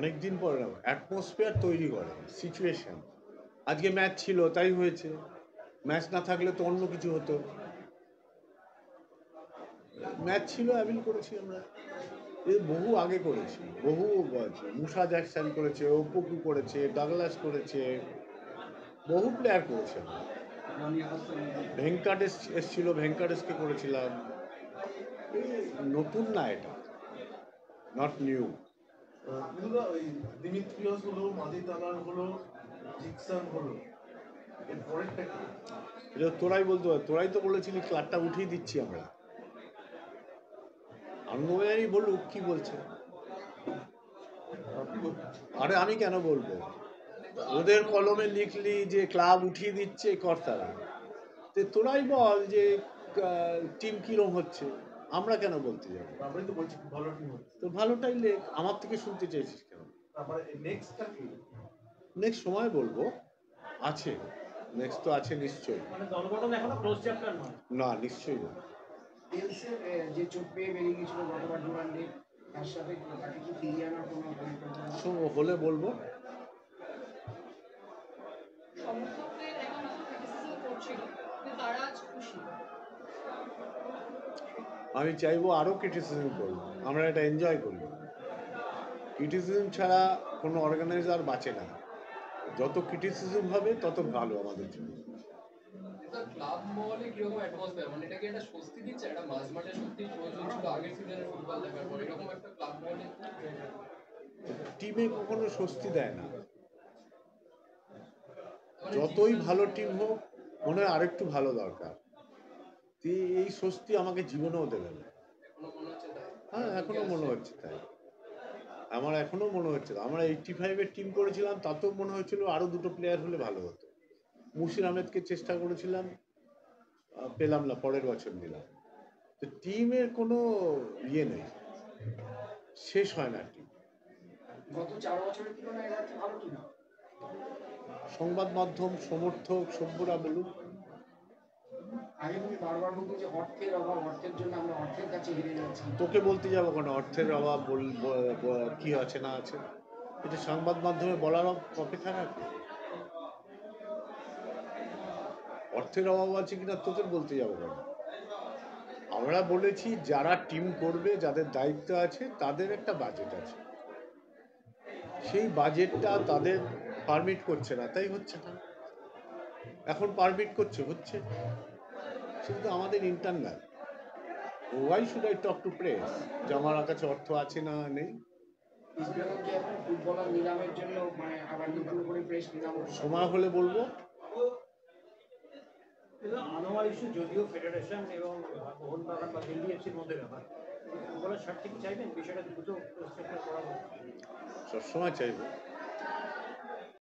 অনেকদিন পরে অ্যাটমসফিয়ার তৈরি করে সিচুয়েশন। আজকে ম্যাচ ছিল তাই হয়েছে, ম্যাচ না থাকলে তো অন্য কিছু হতো। ম্যাচ ছিল অ্যাভিল করেছি আমরা, এ বহু আগে করেছি, বহু মুসা জ্যাকসন করেছে, ওপুকু করেছে, ডাগলাস করেছে, বহু প্লেয়ার করেছে। ভেঙ্কাটেশ এসছিল, ভেঙ্কাটেশকে করেছিলাম। নতুন না, এটা নট নিউ। দিমিত্রিয়স হলো, মাদি তালার হলো, জিকসন হলো, এটা তোরাই বলতে পার, তোরাই তো বলেছিলি ক্লাবটা উঠিয়ে দিচ্ছি আমরা। আনন্দবাজারই বলুক কি বলছে। আরে আমি কেন বলবো, ওদের কলমে লিখলি যে ক্লাব উঠিয়ে দিচ্ছে কর্তারা, তোরাই বল যে টিম কিরম হচ্ছে, আমরা কেন বলতে যাবো? তো ভালোটাই লেখ, আমার থেকে শুনতে চাইছিস কেন? নেক্সট সময় বলবো, আছে নেক্সট তো আছে নিশ্চয়ই। না নিশ্চয়ই না। যে চোট পেয়ে বেরিয়ে গেছিল গতবার ডুরান্ডে, তার সাথে তাকে কি ফিরিয়ে আনার কোনো হলে বলবো। আমি চাইবো আরো ক্রিটিসিজম করবো, আমরা এটা এনজয় করি। ক্রিটিসিজম ছাড়া কোনো অর্গানাইজার বাঁচে না, যত ক্রিটিসিজম হবে তত ভালো আমাদের জন্য। ক্লাব মহলে কিরকম অ্যাটমসফিয়ার, মানে এটা কি একটা স্বস্তি দিচ্ছে, একটা মাঝ মাঠে সত্যি প্রয়োজন ছিল আগের সিজনের ফুটবল দেখার পর, এরকম একটা ক্লাব মহলে টিমে কখনো স্বস্তি দেয় না, যতই ভালো টিম হোক মনে হয় আরেকটু ভালো দরকার, এই স্বস্তি আমাকে জীবনেও দেবে না। হ্যাঁ এখনো মনে হচ্ছে তাই, আমার এখনো মনে হচ্ছে। আমরা 85-এর টিম করেছিলাম, তাতেও মনে হচ্ছিল আরো দুটো প্লেয়ার হলে ভালো হতো। মুশির আহমেদকে চেষ্টা করেছিলাম, পেলাম না, পরের বছর দিলাম। তো টিমের কোনো ইয়ে নেই, শেষ হয় না টিম। গত 4 বছরের তুলনায় এবার কি ভালো টিম? সংবাদ মাধ্যম, সমর্থক, সভ্যরা বলুন। আগে তুমি বারবার বলতে যে অর্থের অভাব, অর্থের জন্য আমরা অর্থের কাছে হেরে যাচ্ছি। তোকে বলতে যাবো কেন অর্থের অভাব কি আছে না আছে, এটা সংবাদ মাধ্যমে বলার অপেক্ষা রাখে। অর্থের অভাব আছে কিনা তোকে বলতে যাবো কেন? আমরা বলেছি যারা টিম করবে, যাদের দায়িত্ব আছে, তাদের একটা বাজেট আছে, সেই বাজেটটা তাদের পারমিট করছে না, তাই হচ্ছে না। এখন পারমিট করছে, হচ্ছে। সেটা আমাদের internal. Why should I talk to press যে আমার কাছে অর্থ আছে না নেই? ফুটবলার নিলামের জন্য মানে আবার নতুন করে প্রেস নিলাম, সময় হলে বলবো। আনোয়ার ইস্যু যদিও ফেডারেশন এবং মোহনবাগান বা দিল্লি এফসির মধ্যে ব্যাপার, ফুটবলের স্বার্থে কি চাইবেন বিষয়টা দ্রুত করা? সবসময় চাইবো।